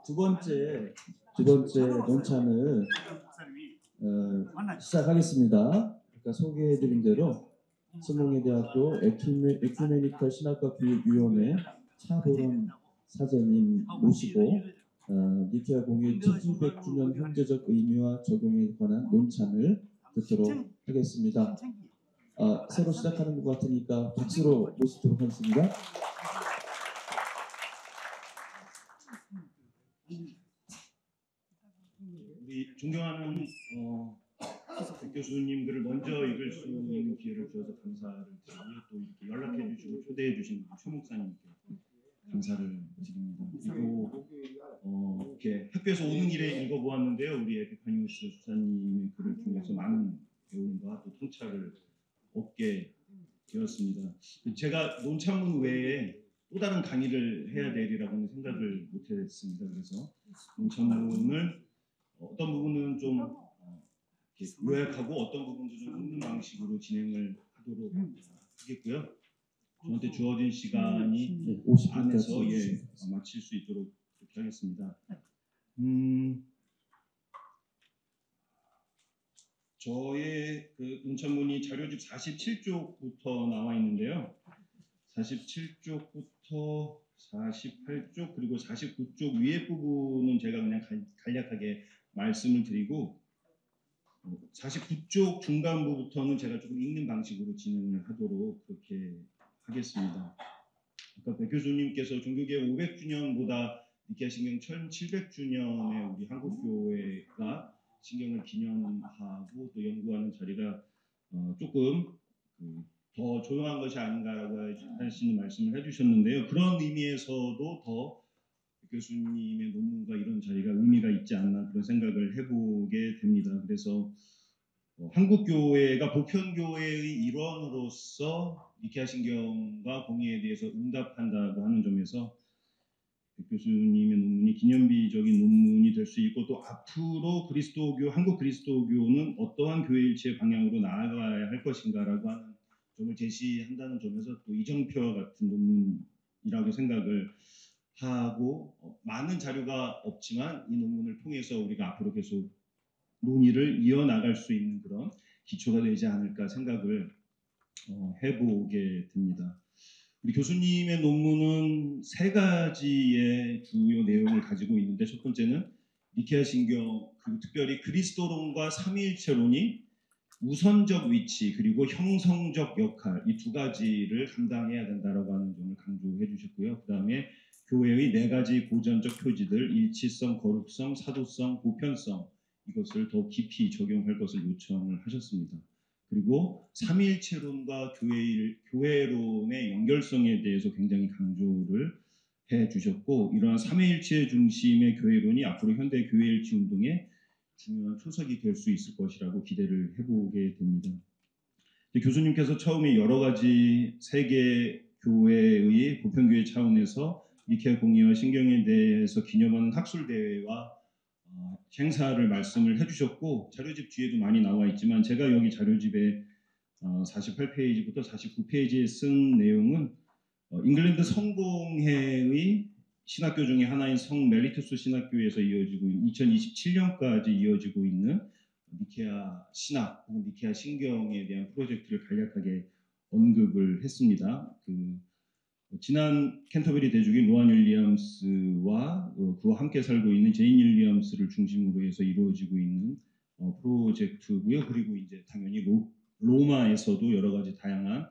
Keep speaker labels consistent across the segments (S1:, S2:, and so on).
S1: 두 번째 논찬을 시작하겠습니다. 아까 소개해드린 대로 성공회대학교 에큐메니컬 신학과 교육위원회 차도론 사제님 모시고 니케아 공의 1100주년 현대적 의미와 적용에 관한 논찬을 듣도록 하겠습니다. 새로 시작하는 것 같으니까 박수로 모시도록 하겠습니다.
S2: 우리 존경하는 교수님들을 먼저 읽을 수 있는 기회를 주셔서 감사를 드리고, 또 이렇게 연락해 주시고 초대해 주신 최 목사님께 감사를 드립니다. 그리고 이렇게 학교에서 오는 길에 읽어보았는데요, 우리 에피파니우스 수사님의 글을 통해서 많은 배움과 또 통찰을 얻게 되었습니다. 제가 논찬문 외에 또 다른 강의를 해야 되리라고는 생각을 못했습니다. 그래서 논찬문을 어떤 부분은 좀 요약하고 어떤 부분도 좀 읽는 방식으로 진행을 하도록 하겠고요. 저한테 주어진 시간이 50분 안에서 마칠 수 있도록 그렇게 하겠습니다. 저의 그 논찬문이 자료집 47쪽부터 나와 있는데요. 47쪽부터 48쪽 그리고 49쪽 위에 부분은 제가 그냥 간략하게 말씀을 드리고, 49쪽 중간부부터는 제가 조금 읽는 방식으로 진행을 하도록 그렇게 하겠습니다. 아까 백 교수님께서 종교개혁 500주년보다 니케아 신경 1700주년에 우리 한국교회가 신경을 기념하고 또 연구하는 자리가 조금 더 조용한 것이 아닌가라고 하시는 말씀을 해주셨는데요. 그런 의미에서도 더 교수님의 논문과 이런 자리가 의미가 있지 않나 그런 생각을 해보게 됩니다. 그래서 한국교회가 보편교회의 일원으로서 니케아 신경과 공의에 대해서 응답한다고 하는 점에서 교수님의 논문이 기념비적인 논문이 될 수 있고, 또 앞으로 그리스도교, 한국 그리스도교는 어떠한 교회일치의 방향으로 나아가야 할 것인가라고 하는 점을 제시한다는 점에서 또 이정표와 같은 논문이라고 생각을 하고, 많은 자료가 없지만 이 논문을 통해서 우리가 앞으로 계속 논의를 이어나갈 수 있는 그런 기초가 되지 않을까 생각을 해보게 됩니다. 우리 교수님의 논문은 세 가지의 주요 내용을 가지고 있는데, 첫 번째는 니케아 신경, 그리고 특별히 그리스도론과 삼위일체론이 우선적 위치 그리고 형성적 역할, 이 두 가지를 감당해야 된다라고 하는 점을 강조해 주셨고요. 그 다음에 교회의 네 가지 고전적 표지들, 일치성, 거룩성, 사도성, 보편성, 이것을 더 깊이 적용할 것을 요청을 하셨습니다. 그리고 삼위일체론과 교회론의 연결성에 대해서 굉장히 강조를 해주셨고, 이러한 삼위일체 중심의 교회론이 앞으로 현대 교회일치 운동의 중요한 초석이 될 수 있을 것이라고 기대를 해보게 됩니다. 교수님께서 처음에 여러 가지 세계 교회의 보편교회 차원에서 니케아 공의와 신경에 대해서 기념하는 학술대회와 행사를 말씀을 해주셨고, 자료집 뒤에도 많이 나와 있지만 제가 여기 자료집에 48페이지부터 49페이지에 쓴 내용은 잉글랜드 성공회의 신학교 중에 하나인 성 멜리투스 신학교에서 이어지고 2027년까지 이어지고 있는 니케아 신학 혹은 니케아 신경에 대한 프로젝트를 간략하게 언급을 했습니다. 지난 캔터베리 대주교인 로안 윌리엄스와 그와 함께 살고 있는 제인 윌리엄스를 중심으로 해서 이루어지고 있는 프로젝트고요. 그리고 이제 당연히 로마에서도 여러 가지 다양한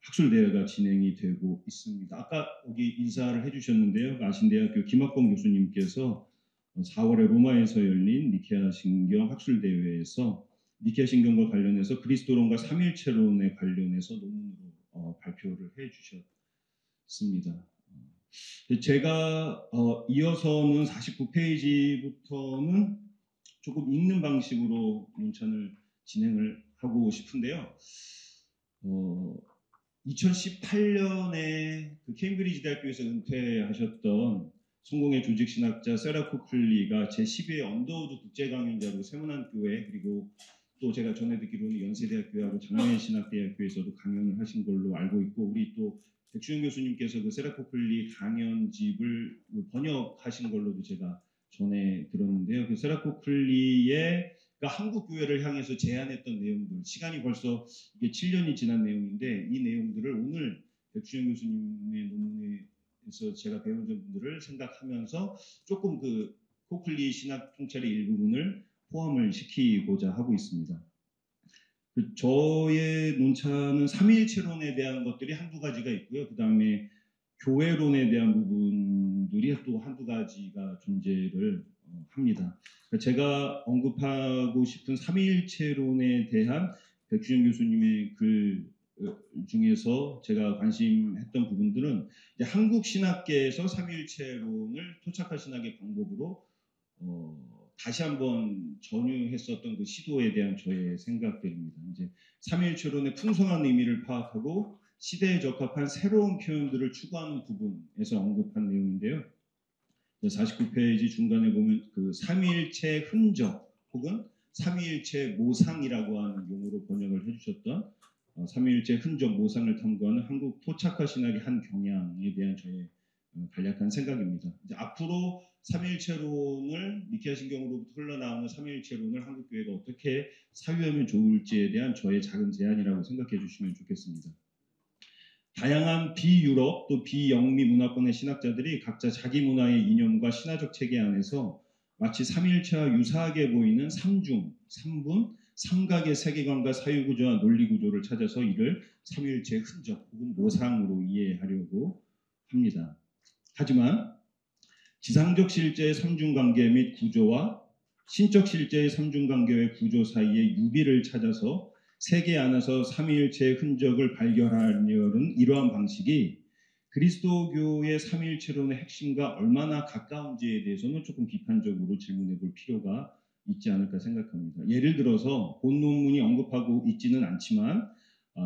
S2: 학술 대회가 진행이 되고 있습니다. 아까 여기 인사를 해주셨는데요. 아신대학교 김학범 교수님께서 4월에 로마에서 열린 니케아 신경 학술 대회에서 니케아 신경과 관련해서 그리스도론과 삼일체론에 관련해서 논문으로 발표를 해주셨습니다. 제가 이어서는 49페이지부터는 조금 읽는 방식으로 논찬을 진행을 하고 싶은데요. 2018년에 그 케임브리지 대학교에서 은퇴하셨던 성공의 조직신학자 세라 코클리가 제12회 언더우드 국제강연자로 세문안교회 그리고 또 제가 전해 듣기로는 연세대학교하고 장로연신학대학교에서도 강연을 하신 걸로 알고 있고, 우리 또 백주영 교수님께서 그 세라코클리 강연집을 번역하신 걸로도 제가 전해 들었는데요. 그 세라코클리의 그러니까 한국 교회를 향해서 제안했던 내용들, 시간이 벌써 이게 7년이 지난 내용인데 이 내용들을 오늘 백주영 교수님의 논문에서 제가 배운 점들을 생각하면서 조금 그 코클리 신학 통찰의 일부분을 포함을 시키고자 하고 있습니다. 저의 논차는 삼위일체론에 대한 것들이 한두 가지가 있고요. 그 다음에 교회론에 대한 부분들이 또 한두 가지가 존재를 합니다. 제가 언급하고 싶은 삼위일체론에 대한 백주영 교수님의 글 중에서 제가 관심했던 부분들은 이제 한국 신학계에서 삼위일체론을 토착화 신학의 방법으로 다시 한번 전유했었던 그 시도에 대한 저의 생각들입니다. 이제 삼위일체론의 풍성한 의미를 파악하고 시대에 적합한 새로운 표현들을 추구하는 부분에서 언급한 내용인데요. 49페이지 중간에 보면 그 삼위일체 흔적 혹은 삼위일체 모상이라고 하는 용어로 번역을 해주셨던 삼위일체 흔적 모상을 탐구하는 한국 토착화 신학의 한 경향에 대한 저의 간략한 생각입니다. 이제 앞으로 삼위일체론을 니케아 신경으로부터 흘러나오는 삼위일체론을 한국 교회가 어떻게 사유하면 좋을지에 대한 저의 작은 제안이라고 생각해 주시면 좋겠습니다. 다양한 비유럽 또 비영미 문화권의 신학자들이 각자 자기 문화의 이념과 신화적 체계 안에서 마치 삼위일체와 유사하게 보이는 삼중, 삼분, 삼각의 세계관과 사유구조와 논리구조를 찾아서 이를 삼위일체의 흔적 혹은 모상으로 이해하려고 합니다. 하지만 지상적 실제의 삼중관계 및 구조와 신적 실제의 삼중관계의 구조 사이의 유비를 찾아서 세계 안에서 삼위일체의 흔적을 발견하려는 이러한 방식이 그리스도교의 삼위일체론의 핵심과 얼마나 가까운지에 대해서는 조금 비판적으로 질문해 볼 필요가 있지 않을까 생각합니다. 예를 들어서 본 논문이 언급하고 있지는 않지만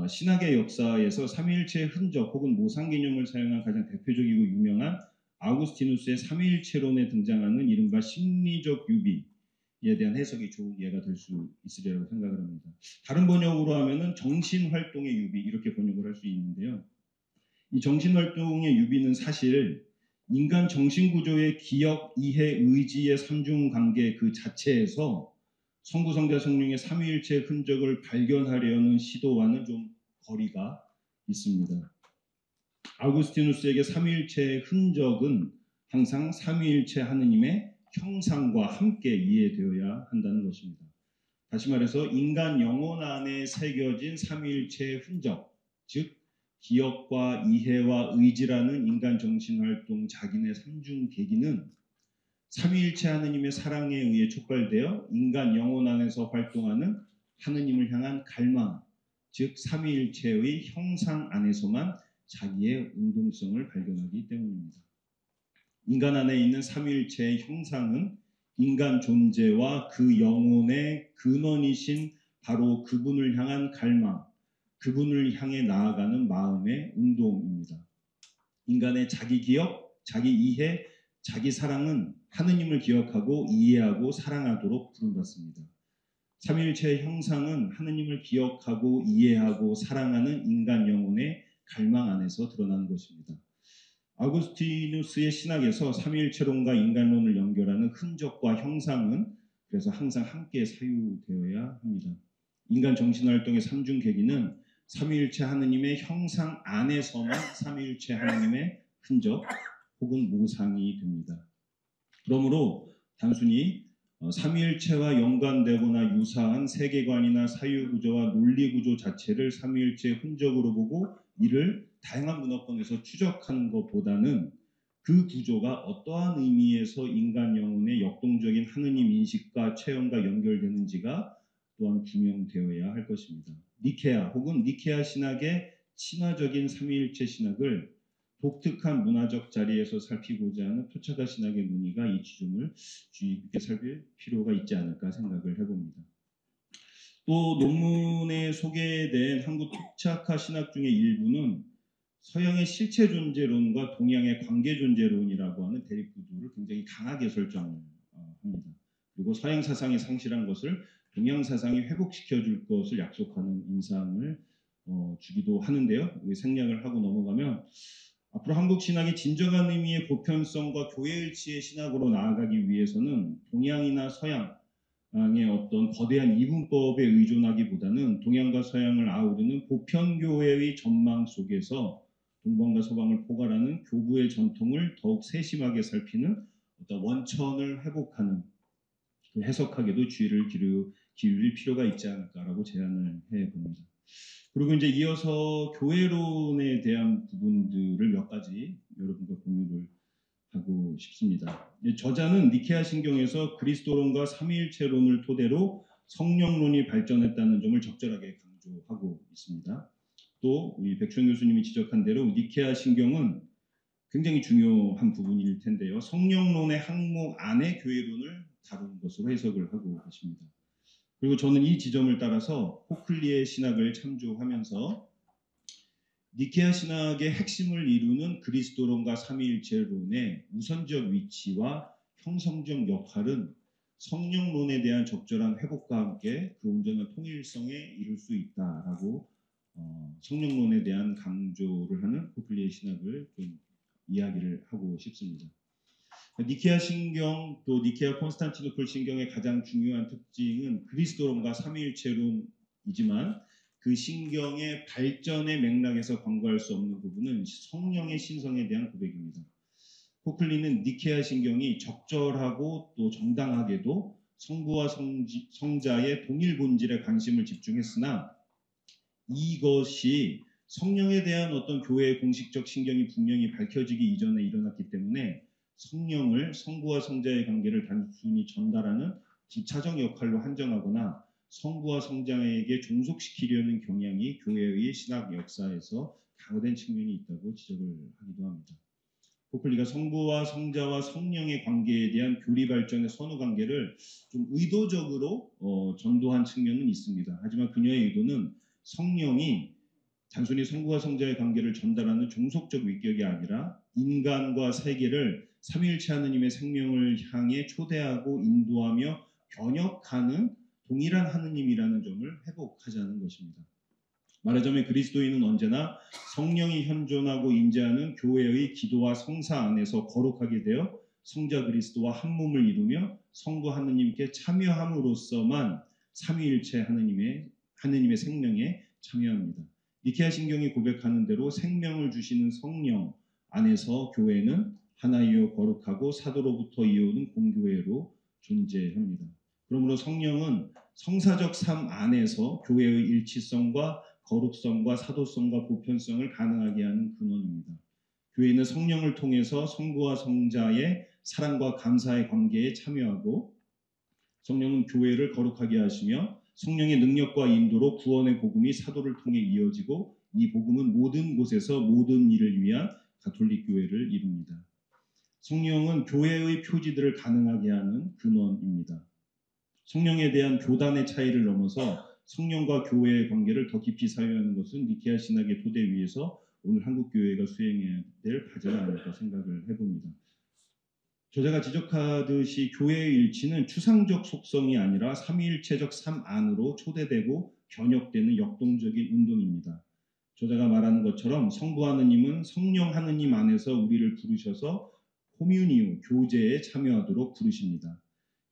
S2: 신학의 역사에서 삼위일체의 흔적 혹은 모상 개념을 사용한 가장 대표적이고 유명한 아우구스티누스의 삼위일체론에 등장하는 이른바 심리적 유비에 대한 해석이 좋은 예가 될 수 있으리라고 생각을 합니다. 다른 번역으로 하면은 정신활동의 유비 이렇게 번역을 할 수 있는데요. 이 정신활동의 유비는 사실 인간 정신구조의 기억, 이해, 의지의 삼중관계 그 자체에서 성부, 성자, 성령의 삼위일체의 흔적을 발견하려는 시도와는 좀 거리가 있습니다. 아우구스티누스에게 삼위일체의 흔적은 항상 삼위일체 하느님의 형상과 함께 이해되어야 한다는 것입니다. 다시 말해서 인간 영혼 안에 새겨진 삼위일체의 흔적, 즉 기억과 이해와 의지라는 인간 정신활동 자기네 삼중계기는 삼위일체 하느님의 사랑에 의해 촉발되어 인간 영혼 안에서 활동하는 하느님을 향한 갈망, 즉 삼위일체의 형상 안에서만 자기의 운동성을 발견하기 때문입니다. 인간 안에 있는 삼위일체의 형상은 인간 존재와 그 영혼의 근원이신 바로 그분을 향한 갈망, 그분을 향해 나아가는 마음의 운동입니다. 인간의 자기 기억, 자기 이해, 자기 사랑은 하느님을 기억하고 이해하고 사랑하도록 부름받습니다. 삼위일체의 형상은 하느님을 기억하고 이해하고 사랑하는 인간 영혼의 갈망 안에서 드러나는 것입니다. 아우구스티누스의 신학에서 삼위일체론과 인간론을 연결하는 흔적과 형상은 그래서 항상 함께 사유되어야 합니다. 인간 정신활동의 삼중계기는 삼위일체 하느님의 형상 안에서만 삼위일체 하느님의 흔적 혹은 모상이 됩니다. 그러므로 단순히 삼위일체와 연관되거나 유사한 세계관이나 사유구조와 논리구조 자체를 삼위일체의 흔적으로 보고 이를 다양한 문화권에서 추적하는 것보다는 그 구조가 어떠한 의미에서 인간 영혼의 역동적인 하느님 인식과 체험과 연결되는지가 또한 규명되어야 할 것입니다. 니케아 혹은 니케아 신학의 친화적인 삼위일체 신학을 독특한 문화적 자리에서 살피고자 하는 토착화 신학의 논의가 이 지점을 주의 깊게 살필 필요가 있지 않을까 생각을 해봅니다. 또 논문에 소개된 한국 토착화 신학 중의 일부는 서양의 실체 존재론과 동양의 관계 존재론이라고 하는 대립구도를 굉장히 강하게 설정합니다. 그리고 서양 사상이 상실한 것을 동양 사상이 회복시켜 줄 것을 약속하는 인상을 주기도 하는데요. 생략을 하고 넘어가면 앞으로 한국 신학이 진정한 의미의 보편성과 교회일치의 신학으로 나아가기 위해서는 동양이나 서양의 어떤 거대한 이분법에 의존하기보다는 동양과 서양을 아우르는 보편교회의 전망 속에서 동방과 서방을 포괄하는 교부의 전통을 더욱 세심하게 살피는 어떤 원천을 회복하는 그 해석학에도 주의를 기울일 필요가 있지 않을까라고 제안을 해봅니다. 그리고 이제 이어서 교회론에 대한 부분들을 몇 가지 여러분과 공유를 하고 싶습니다. 저자는 니케아 신경에서 그리스도론과 삼위일체론을 토대로 성령론이 발전했다는 점을 적절하게 강조하고 있습니다. 또 우리 백수영 교수님이 지적한 대로 니케아 신경은 굉장히 중요한 부분일 텐데요. 성령론의 항목 안에 교회론을 다룬 것으로 해석을 하고 계십니다. 그리고 저는 이 지점을 따라서 호클리의 신학을 참조하면서 니케아 신학의 핵심을 이루는 그리스도론과 삼위일체론의 우선적 위치와 형성적 역할은 성령론에 대한 적절한 회복과 함께 그 온전한 통일성에 이룰 수 있다라고 성령론에 대한 강조를 하는 호클리의 신학을 좀 이야기를 하고 싶습니다. 니케아 신경 또 니케아 콘스탄티노플 신경의 가장 중요한 특징은 그리스도론과 삼위일체론이지만 그 신경의 발전의 맥락에서 관과할 수 없는 부분은 성령의 신성에 대한 고백입니다. 호클리는 니케아 신경이 적절하고 또 정당하게도 성부와 성자의 동일 본질에 관심을 집중했으나 이것이 성령에 대한 어떤 교회의 공식적 신경이 분명히 밝혀지기 이전에 일어났기 때문에 성령을 성부와 성자의 관계를 단순히 전달하는 기차적 역할로 한정하거나 성부와 성자에게 종속시키려는 경향이 교회의 신학 역사에서 강화된 측면이 있다고 지적을 하기도 합니다. 호클리가 성부와 성자와 성령의 관계에 대한 교리 발전의 선후 관계를 좀 의도적으로 전도한 측면은 있습니다. 하지만 그녀의 의도는 성령이 단순히 성부와 성자의 관계를 전달하는 종속적 위격이 아니라 인간과 세계를 삼위일체 하느님의 생명을 향해 초대하고 인도하며 변혁하는 동일한 하느님이라는 점을 회복하자는 것입니다. 말하자면 그리스도인은 언제나 성령이 현존하고 임재하는 교회의 기도와 성사 안에서 거룩하게 되어 성자 그리스도와 한 몸을 이루며 성부 하느님께 참여함으로써만 삼위일체 하느님의 생명에 참여합니다. 니케아 신경이 고백하는 대로 생명을 주시는 성령 안에서 교회는 하나이요 거룩하고 사도로부터 이어오는 공교회로 존재합니다. 그러므로 성령은 성사적 삶 안에서 교회의 일치성과 거룩성과 사도성과 보편성을 가능하게 하는 근원입니다. 교회는 성령을 통해서 성부와 성자의 사랑과 감사의 관계에 참여하고 성령은 교회를 거룩하게 하시며 성령의 능력과 인도로 구원의 복음이 사도를 통해 이어지고 이 복음은 모든 곳에서 모든 일을 위한 가톨릭 교회를 이룹니다. 성령은 교회의 표지들을 가능하게 하는 근원입니다. 성령에 대한 교단의 차이를 넘어서 성령과 교회의 관계를 더 깊이 사유하는 것은 니케아 신학의 토대 위에서 오늘 한국 교회가 수행해야 될 과제가 아닐까 생각을 해봅니다. 저자가 지적하듯이 교회의 일치는 추상적 속성이 아니라 삼위일체적 삶 안으로 초대되고 변혁되는 역동적인 운동입니다. 저자가 말하는 것처럼 성부 하느님은 성령 하느님 안에서 우리를 부르셔서 코뮤니오, 교제에 참여하도록 부르십니다.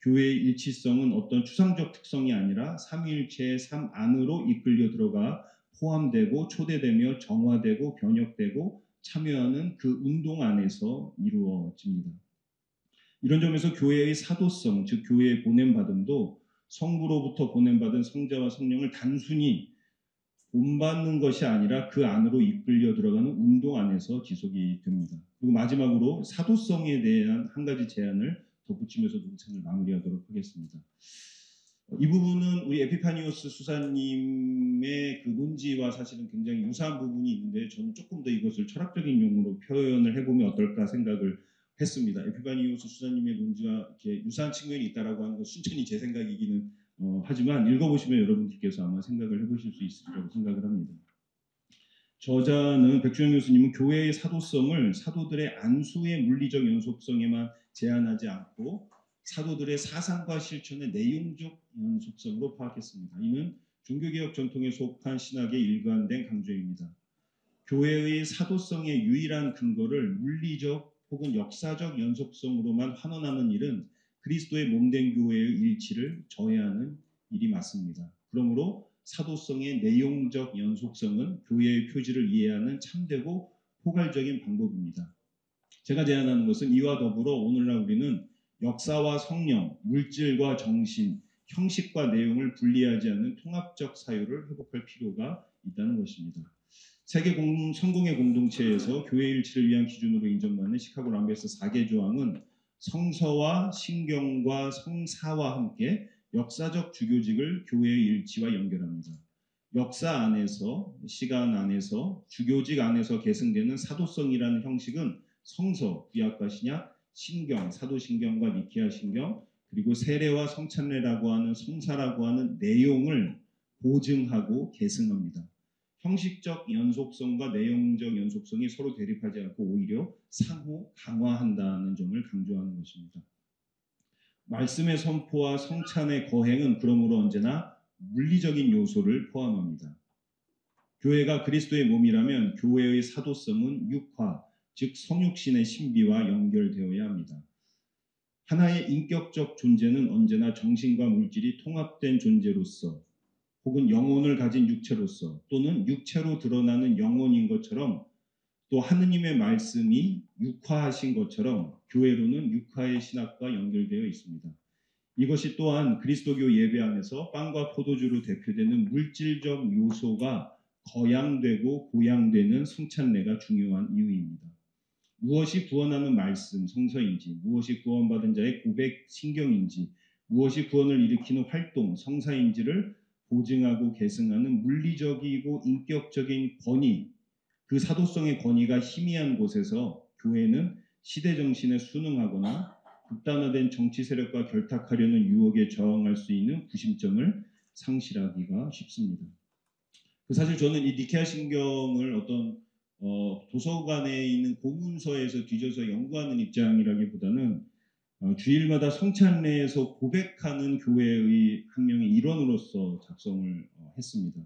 S2: 교회의 일치성은 어떤 추상적 특성이 아니라 삼위일체의 삶 안으로 이끌려 들어가 포함되고 초대되며 정화되고 변혁되고 참여하는 그 운동 안에서 이루어집니다. 이런 점에서 교회의 사도성, 즉 교회의 보냄받음도 성부로부터 보냄받은 성자와 성령을 단순히 본받는 것이 아니라 그 안으로 이끌려 들어가는 운동 안에서 지속이 됩니다. 그리고 마지막으로 사도성에 대한 한 가지 제안을 덧붙이면서 논쟁을 마무리하도록 하겠습니다. 이 부분은 우리 에피파니오스 수사님의 그 논지와 사실은 굉장히 유사한 부분이 있는데 저는 조금 더 이것을 철학적인 용어로 표현을 해보면 어떨까 생각을 했습니다. 에피파니오스 수사님의 논지와 이렇게 유사한 측면이 있다라고 하는 건 순전히 제 생각이기는 하지만 읽어보시면 여러분들께서 아마 생각을 해보실 수 있으리라고 생각을 합니다. 저자는 백주영 교수님은 교회의 사도성을 사도들의 안수의 물리적 연속성에만 제한하지 않고 사도들의 사상과 실천의 내용적 연속성으로 파악했습니다. 이는 종교개혁 전통에 속한 신학의 일관된 강조입니다. 교회의 사도성의 유일한 근거를 물리적 혹은 역사적 연속성으로만 환원하는 일은 그리스도의 몸된 교회의 일치를 저해하는 일이 맞습니다. 그러므로 사도성의 내용적 연속성은 교회의 표지를 이해하는 참되고 포괄적인 방법입니다. 제가 제안하는 것은 이와 더불어 오늘날 우리는 역사와 성령, 물질과 정신, 형식과 내용을 분리하지 않는 통합적 사유를 회복할 필요가 있다는 것입니다. 세계 성공의 공동체에서 교회 일치를 위한 기준으로 인정받는 시카고 람베스 4개 조항은 성서와 신경과 성사와 함께 역사적 주교직을 교회의 일치와 연결합니다. 역사 안에서, 시간 안에서, 주교직 안에서 계승되는 사도성이라는 형식은 성서, 구약과 신약, 신경, 사도신경과 니케아 신경, 그리고 세례와 성찬례라고 하는 성사라고 하는 내용을 보증하고 계승합니다. 형식적 연속성과 내용적 연속성이 서로 대립하지 않고 오히려 상호 강화한다는 점을 강조하는 것입니다. 말씀의 선포와 성찬의 거행은 그러므로 언제나 물리적인 요소를 포함합니다. 교회가 그리스도의 몸이라면 교회의 사도성은 육화, 즉 성육신의 신비와 연결되어야 합니다. 하나의 인격적 존재는 언제나 정신과 물질이 통합된 존재로서 혹은 영혼을 가진 육체로서 또는 육체로 드러나는 영혼인 것처럼 또 하느님의 말씀이 육화하신 것처럼 교회로는 육화의 신학과 연결되어 있습니다. 이것이 또한 그리스도교 예배 안에서 빵과 포도주로 대표되는 물질적 요소가 거양되고 고양되는 성찬례가 중요한 이유입니다. 무엇이 구원하는 말씀, 성서인지, 무엇이 구원받은 자의 고백, 신경인지, 무엇이 구원을 일으키는 활동, 성사인지를 보증하고 계승하는 물리적이고 인격적인 권위, 그 사도성의 권위가 희미한 곳에서 교회는 시대 정신에 순응하거나 극단화된 정치 세력과 결탁하려는 유혹에 저항할 수 있는 구심점을 상실하기가 쉽습니다. 사실 저는 이 니케아 신경을 어떤 도서관에 있는 고문서에서 뒤져서 연구하는 입장이라기보다는 주일마다 성찬례에서 고백하는 교회의 한 명의 일원으로서 작성을 했습니다.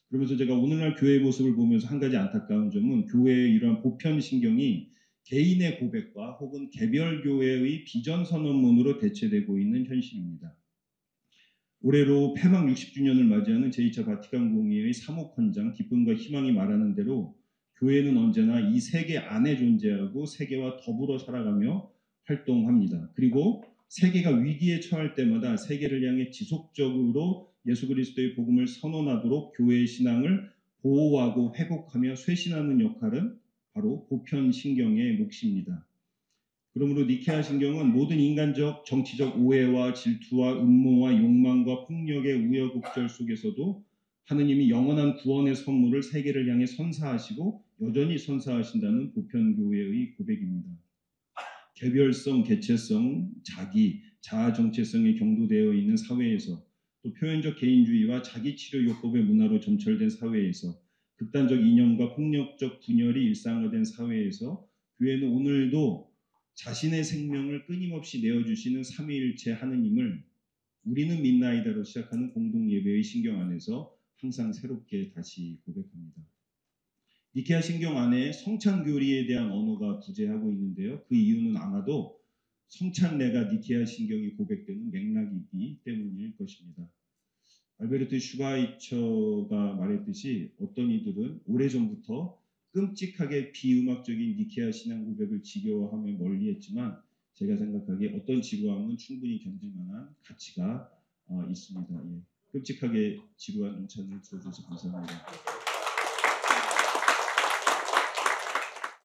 S2: 그러면서 제가 오늘날 교회의 모습을 보면서 한 가지 안타까운 점은 교회의 이러한 보편 신경이 개인의 고백과 혹은 개별 교회의 비전 선언문으로 대체되고 있는 현실입니다. 올해로 폐막 60주년을 맞이하는 제2차 바티칸 공의회의 사목헌장 기쁨과 희망이 말하는 대로 교회는 언제나 이 세계 안에 존재하고 세계와 더불어 살아가며 활동합니다. 그리고 세계가 위기에 처할 때마다 세계를 향해 지속적으로 예수 그리스도의 복음을 선언하도록 교회의 신앙을 보호하고 회복하며 쇄신하는 역할은 바로 보편 신경의 몫입니다. 그러므로 니케아 신경은 모든 인간적 정치적 오해와 질투와 음모와 욕망과 폭력의 우여곡절 속에서도 하느님이 영원한 구원의 선물을 세계를 향해 선사하시고 여전히 선사하신다는 보편교회의 고백입니다. 개별성, 개체성, 자기, 자아 정체성에 경도되어 있는 사회에서 또 표현적 개인주의와 자기치료요법의 문화로 점철된 사회에서 극단적 이념과 폭력적 분열이 일상화된 사회에서 교회는 오늘도 자신의 생명을 끊임없이 내어주시는 삼위일체 하느님을 우리는 믿나이다로 시작하는 공동예배의 신경 안에서 항상 새롭게 다시 고백합니다. 니케아 신경 안에 성찬교리에 대한 언어가 부재하고 있는데요. 그 이유는 아마도 성찬례가 니케아 신경이 고백되는 맥락이기 때문일 것입니다. 알베르트 슈바이처가 말했듯이 어떤 이들은 오래전부터 끔찍하게 비음악적인 니케아 신앙 고백을 지겨워하며 멀리했지만 제가 생각하기에 어떤 지루함은 충분히 견딜 만한 가치가 있습니다. 끔찍하게 지루한 음찬을 들어주셔서 감사합니다.